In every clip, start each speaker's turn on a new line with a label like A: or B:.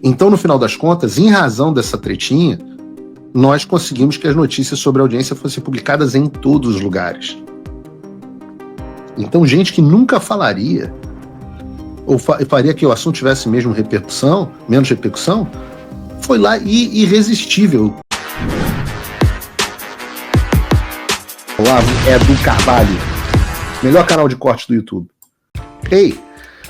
A: Então, no final das contas, em razão dessa tretinha, nós conseguimos que as notícias sobre a audiência fossem publicadas em todos os lugares. Então, gente que nunca falaria, ou faria que o assunto tivesse mesmo repercussão, menos repercussão, foi lá e irresistível. Olavo Edu Carvalho, melhor canal de corte do YouTube. Ei,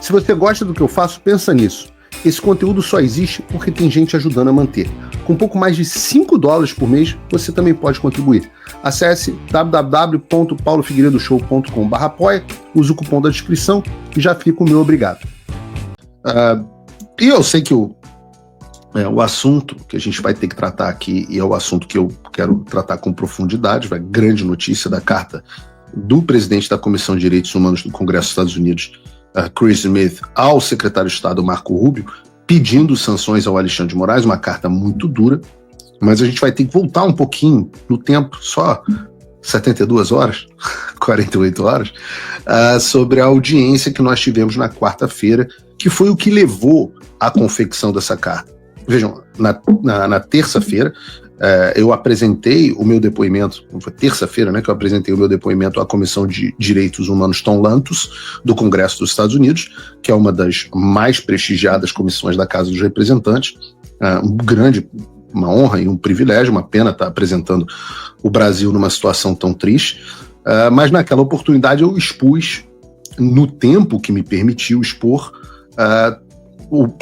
A: se você gosta do que eu faço, pensa nisso. Esse conteúdo só existe porque tem gente ajudando a manter. Com pouco mais de $5 por mês, você também pode contribuir. Acesse www.paulofigueiredoshow.com/apoia, use o cupom da descrição e já fica o meu obrigado. E eu sei que o assunto que a gente vai ter que tratar aqui, e é o assunto que eu quero tratar com profundidade, a grande notícia da carta do presidente da Comissão de Direitos Humanos do Congresso dos Estados Unidos, Chris Smith, ao secretário de Estado Marco Rubio, pedindo sanções ao Alexandre de Moraes, uma carta muito dura, mas a gente vai ter que voltar um pouquinho no tempo, só 72 horas, 48 horas, sobre a audiência que nós tivemos na quarta-feira, que foi o que levou à confecção dessa carta. Vejam, na terça-feira, eu apresentei o meu depoimento, foi terça-feira, né, que eu apresentei o meu depoimento à Comissão de Direitos Humanos Tom Lantos, do Congresso dos Estados Unidos, que é uma das mais prestigiadas comissões da Casa dos Representantes, uma honra e um privilégio, uma pena estar apresentando o Brasil numa situação tão triste, mas naquela oportunidade eu expus, no tempo que me permitiu expor,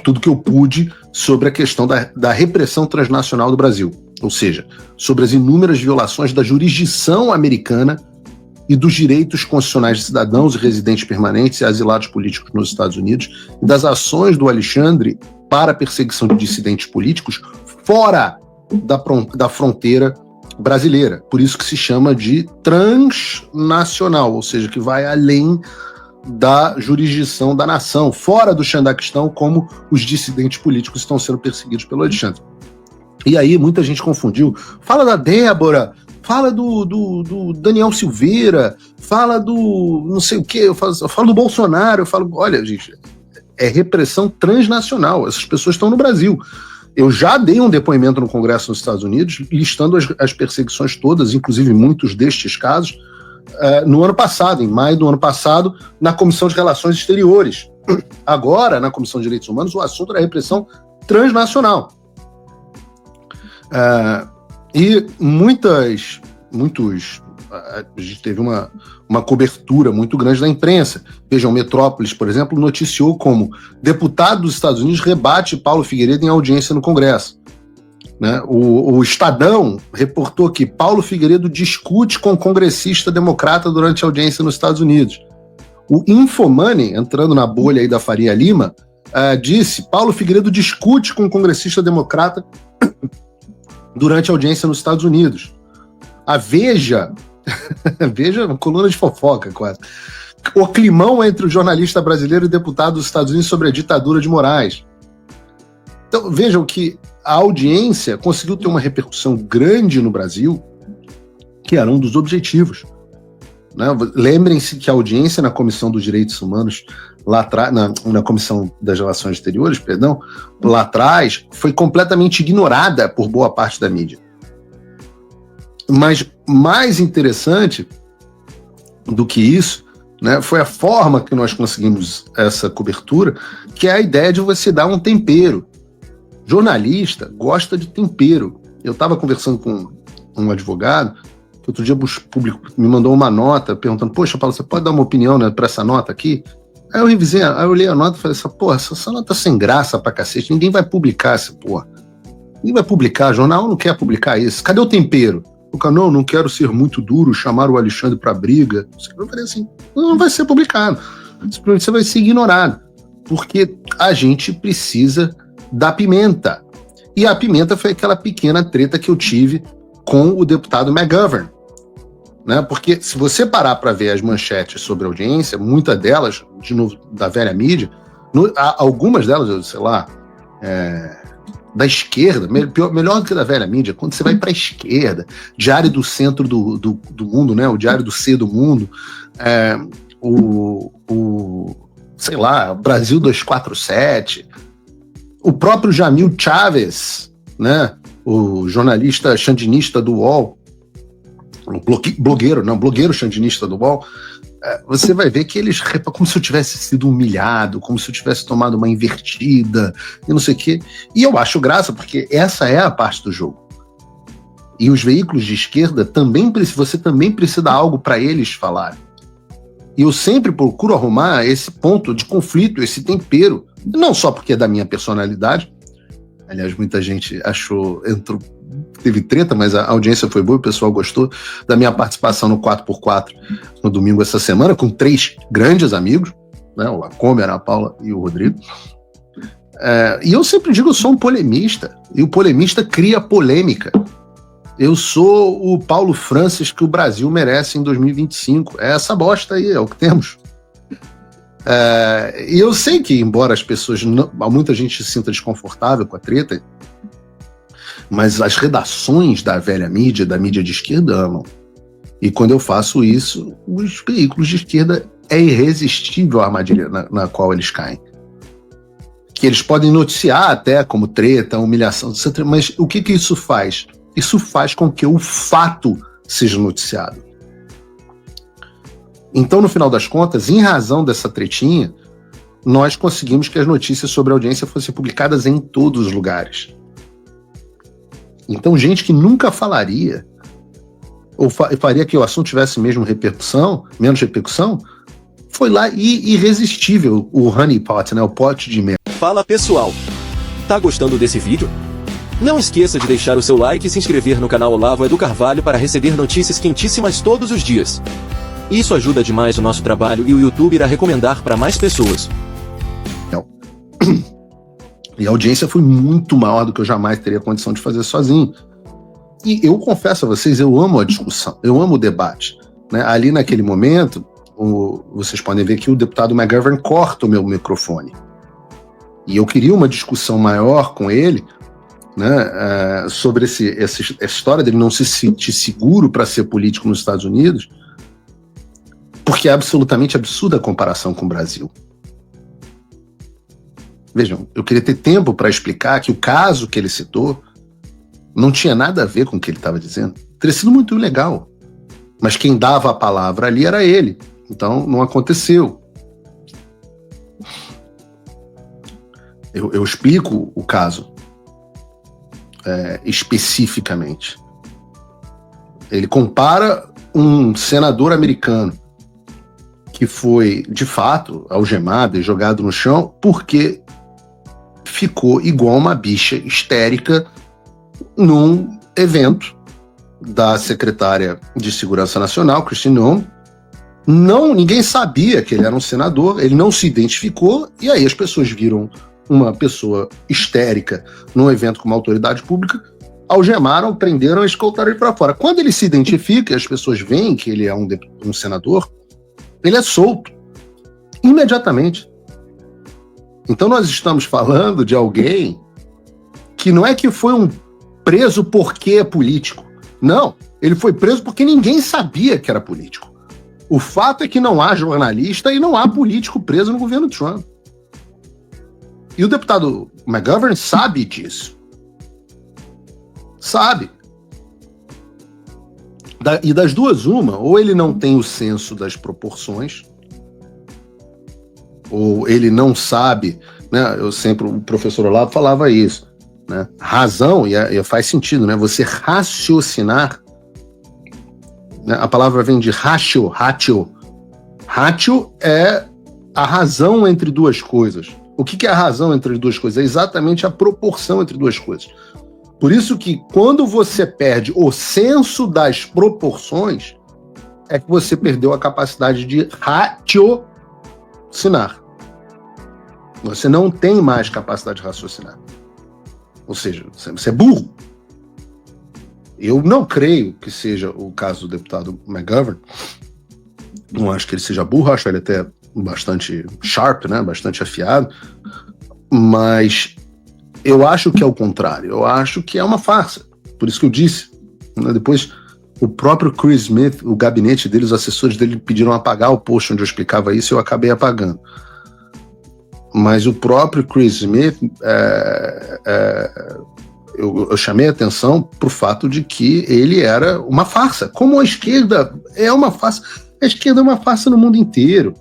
A: tudo que eu pude sobre a questão da repressão transnacional do Brasil, ou seja, sobre as inúmeras violações da jurisdição americana e dos direitos constitucionais de cidadãos e residentes permanentes e asilados políticos nos Estados Unidos, e das ações do Alexandre para a perseguição de dissidentes políticos fora da fronteira brasileira. Por isso que se chama de transnacional, ou seja, que vai além da jurisdição da nação, fora do Xandaquistão, como os dissidentes políticos estão sendo perseguidos pelo Alexandre. E aí muita gente confundiu. Fala da Débora, fala do Daniel Silveira, fala do não sei o quê, eu falo do Bolsonaro, eu falo, olha, gente, é repressão transnacional, essas pessoas estão no Brasil. Eu já dei um depoimento no Congresso nos Estados Unidos, listando as perseguições todas, inclusive muitos destes casos, no ano passado, em maio do ano passado, na Comissão de Relações Exteriores. Agora, na Comissão de Direitos Humanos, o assunto era repressão transnacional. E a gente teve uma cobertura muito grande da imprensa. Vejam, Metrópolis, por exemplo, noticiou como deputado dos Estados Unidos rebate Paulo Figueiredo em audiência no Congresso. Né? O Estadão reportou que Paulo Figueiredo discute com congressista democrata durante a audiência nos Estados Unidos. O Infomoney, entrando na bolha aí da Faria Lima, disse: Paulo Figueiredo discute com congressista democrata durante a audiência nos Estados Unidos. A Veja, uma coluna de fofoca quase, o climão entre o jornalista brasileiro e deputado dos Estados Unidos sobre a ditadura de Moraes. Então vejam que a audiência conseguiu ter uma repercussão grande no Brasil, que era um dos objetivos. Né? Lembrem-se que a audiência na Comissão dos Direitos Humanos, lá atrás, na Comissão das Relações Exteriores, lá atrás, foi completamente ignorada por boa parte da mídia. Mas mais interessante do que isso, né, foi a forma que nós conseguimos essa cobertura, que é a ideia de você dar um tempero. Jornalista gosta de tempero. Eu estava conversando com um advogado, que outro dia público me mandou uma nota perguntando: poxa, Paulo, você pode dar uma opinião, né, para essa nota aqui? Aí eu revisei, aí eu li a nota e falei assim: porra, essa nota é sem graça pra cacete, ninguém vai publicar essa porra. Ninguém vai publicar, jornal não quer publicar isso. Cadê o tempero? O cara: não quero ser muito duro, chamar o Alexandre pra briga. Eu falei assim: não vai ser publicado. Simplesmente você vai ser ignorado. Porque a gente precisa da pimenta. E a pimenta foi aquela pequena treta que eu tive com o deputado McGovern. Né? Porque se você parar para ver as manchetes sobre a audiência, muitas delas, de novo, da velha mídia, algumas delas, sei lá, da esquerda, melhor do que da velha mídia, quando você vai para a esquerda, Diário do Centro do Mundo, né? O Diário do C do Mundo, sei lá, Brasil 247, O próprio Jamil Chaves, né, o jornalista xandinista do UOL, blogueiro xandinista do UOL, você vai ver que eles, como se eu tivesse sido humilhado, como se eu tivesse tomado uma invertida, e não sei o quê. E eu acho graça, porque essa é a parte do jogo. E os veículos de esquerda também, você também precisa dar algo para eles falarem. E eu sempre procuro arrumar esse ponto de conflito, esse tempero, não só porque é da minha personalidade. Aliás, muita gente teve treta, mas a audiência foi boa, o pessoal gostou da minha participação no 4x4 no domingo essa semana, com 3 grandes amigos, né, o Lacomer, a Paula e o Rodrigo. E eu sempre digo, eu sou um polemista, e o polemista cria polêmica. Eu sou o Paulo Francis que o Brasil merece em 2025. É essa bosta aí, é o que temos. E eu sei que, embora as pessoas, muita gente se sinta desconfortável com a treta, mas as redações da velha mídia, da mídia de esquerda, amam. E quando eu faço isso, os veículos de esquerda é irresistível a armadilha na qual eles caem. Que eles podem noticiar até como treta, humilhação, etc. Mas o que isso faz? Isso faz com que o fato seja noticiado. Então, no final das contas, em razão dessa tretinha, nós conseguimos que as notícias sobre a audiência fossem publicadas em todos os lugares. Então, gente que nunca falaria, ou faria que o assunto tivesse menos repercussão, foi lá e irresistível o honeypot, né, o pote de mel.
B: Fala pessoal, tá gostando desse vídeo? Não esqueça de deixar o seu like e se inscrever no canal Olavo Edu Carvalho para receber notícias quentíssimas todos os dias. Isso ajuda demais o nosso trabalho e o YouTube irá recomendar para mais pessoas.
A: E a audiência foi muito maior do que eu jamais teria condição de fazer sozinho. E eu confesso a vocês, eu amo a discussão, eu amo o debate. Né? Ali naquele momento, vocês podem ver que o deputado McGovern corta o meu microfone. E eu queria uma discussão maior com ele, né, sobre essa história dele não se sentir seguro para ser político nos Estados Unidos, porque é absolutamente absurda a comparação com o Brasil. Vejam, eu queria ter tempo para explicar que o caso que ele citou não tinha nada a ver com o que ele estava dizendo. Teria sido muito legal, mas quem dava a palavra ali era ele, então não aconteceu. Eu explico o caso especificamente. Ele compara um senador americano que foi, de fato, algemado e jogado no chão porque ficou igual uma bicha histérica num evento da secretária de Segurança Nacional, Kristi Noem. Ninguém sabia que ele era um senador, ele não se identificou, e aí as pessoas viram uma pessoa histérica num evento com uma autoridade pública, algemaram, prenderam e escoltaram ele para fora. Quando ele se identifica e as pessoas veem que ele é um senador, ele é solto imediatamente. Então nós estamos falando de alguém que não é que foi um preso porque é político. Não, ele foi preso porque ninguém sabia que era político. O fato é que não há jornalista e não há político preso no governo Trump. E o deputado McGovern sabe disso. Sabe. E das duas, ou ele não tem o senso das proporções, ou ele não sabe, né? O professor Olavo falava isso, né? Razão, e faz sentido, né? Você raciocinar, né? A palavra vem de ratio. Ratio é a razão entre duas coisas. O que é a razão entre duas coisas? É exatamente a proporção entre duas coisas. Por isso que quando você perde o senso das proporções, é que você perdeu a capacidade de raciocinar. Você não tem mais capacidade de raciocinar. Ou seja, você é burro. Eu não creio que seja o caso do deputado McGovern. Não acho que ele seja burro, acho ele até bastante sharp, né? Bastante afiado. Mas eu acho que é o contrário. Eu acho que é uma farsa. Por isso que eu disse. Né? Depois, o próprio Chris Smith, o gabinete dele, os assessores dele pediram apagar o post onde eu explicava isso e eu acabei apagando. Mas o próprio Chris Smith, eu chamei a atenção para o fato de que ele era uma farsa. Como a esquerda é uma farsa, a esquerda é uma farsa no mundo inteiro.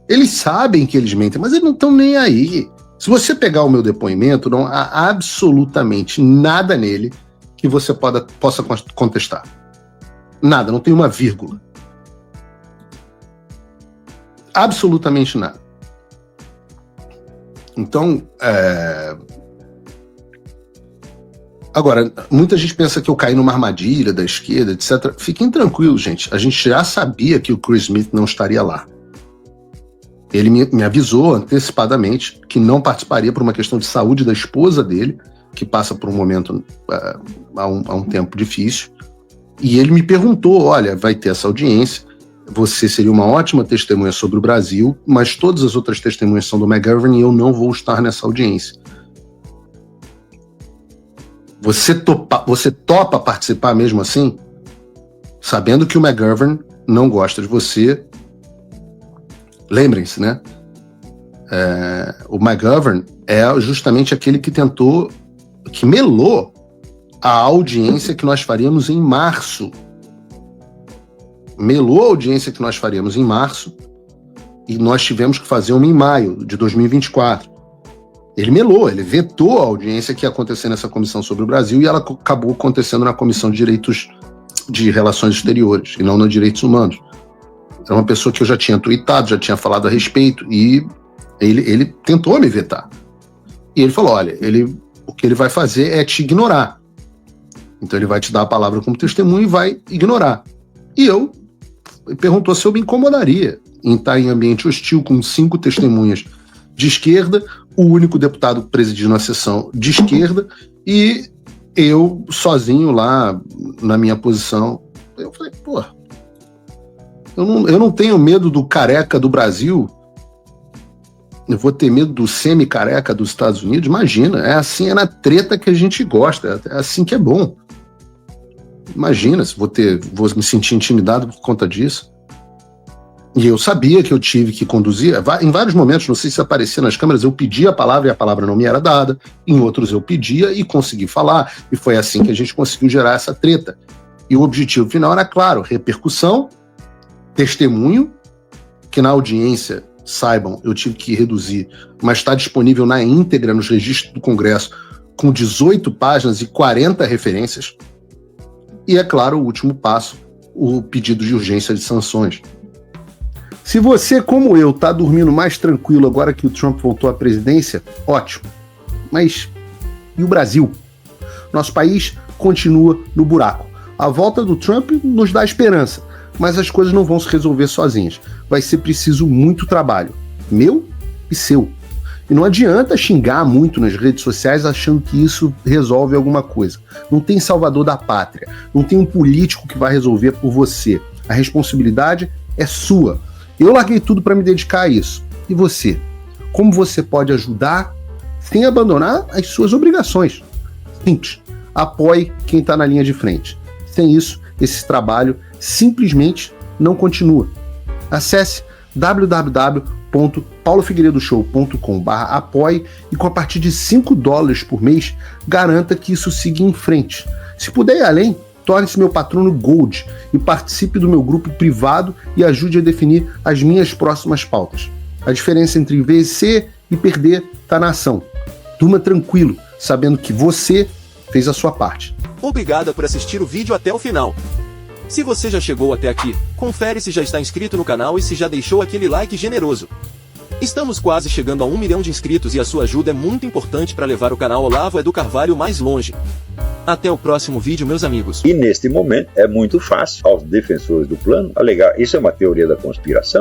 A: Eles sabem que eles mentem, mas eles não estão nem aí. Se você pegar o meu depoimento, não há absolutamente nada nele que você possa contestar. Nada, não tem uma vírgula. Absolutamente nada. Então, agora, muita gente pensa que eu caí numa armadilha da esquerda, etc. Fiquem tranquilos, gente. A gente já sabia que o Chris Smith não estaria lá. Ele me avisou antecipadamente que não participaria por uma questão de saúde da esposa dele, que passa por um momento há um tempo difícil. E ele me perguntou, olha, vai ter essa audiência, você seria uma ótima testemunha sobre o Brasil, mas todas as outras testemunhas são do McGovern e eu não vou estar nessa audiência. Você topa participar mesmo assim? Sabendo que o McGovern não gosta de você. Lembrem-se, né? O McGovern é justamente aquele que melou a audiência que nós faríamos em março. Melou a audiência que nós faríamos em março e nós tivemos que fazer uma em maio de 2024. Ele melou, ele vetou a audiência que ia acontecer nessa comissão sobre o Brasil e ela acabou acontecendo na Comissão de Direitos de Relações Exteriores e não nos Direitos Humanos. É uma pessoa que eu já tinha tweetado, já tinha falado a respeito, e ele tentou me vetar. E ele falou, olha, o que ele vai fazer é te ignorar. Então ele vai te dar a palavra como testemunho e vai ignorar. E ele perguntou se eu me incomodaria em estar em ambiente hostil com 5 testemunhas de esquerda, o único deputado presidindo a sessão de esquerda, e eu sozinho lá na minha posição. Eu falei, pô, eu não tenho medo do careca do Brasil, eu vou ter medo do semi-careca dos Estados Unidos? Imagina, é assim, é na treta que a gente gosta, é assim que é bom. Imagina se vou me sentir intimidado por conta disso. E eu sabia que eu tive que conduzir, em vários momentos, não sei se aparecia nas câmeras, eu pedia a palavra e a palavra não me era dada, em outros eu pedia e consegui falar, e foi assim que a gente conseguiu gerar essa treta. E o objetivo final era, claro, repercussão, testemunho, que na audiência, saibam, eu tive que reduzir, mas está disponível na íntegra nos registros do Congresso, com 18 páginas e 40 referências. E, é claro, o último passo, o pedido de urgência de sanções. Se você, como eu, está dormindo mais tranquilo agora que o Trump voltou à presidência, ótimo. Mas e o Brasil? Nosso país continua no buraco. A volta do Trump nos dá esperança, mas as coisas não vão se resolver sozinhas. Vai ser preciso muito trabalho, meu e seu. E não adianta xingar muito nas redes sociais achando que isso resolve alguma coisa. Não tem salvador da pátria, não tem um político que vai resolver por você. A responsabilidade é sua. Eu larguei tudo para me dedicar a isso. E você? Como você pode ajudar sem abandonar as suas obrigações? Simples. Apoie quem está na linha de frente. Sem isso, esse trabalho simplesmente não continua. Acesse www.paulofigueiredoshow.com/apoie e com a partir de $5 por mês, garanta que isso siga em frente. Se puder ir além, torne-se meu patrono Gold e participe do meu grupo privado e ajude a definir as minhas próximas pautas. A diferença entre vencer e perder está na ação. Durma tranquilo, sabendo que você fez a sua parte.
B: Obrigado por assistir o vídeo até o final. Se você já chegou até aqui, confere se já está inscrito no canal e se já deixou aquele like generoso. Estamos quase chegando a 1 milhão de inscritos e a sua ajuda é muito importante para levar o canal Olavo do Carvalho mais longe. Até o próximo vídeo, meus amigos.
C: E neste momento é muito fácil aos defensores do plano alegar isso é uma teoria da conspiração.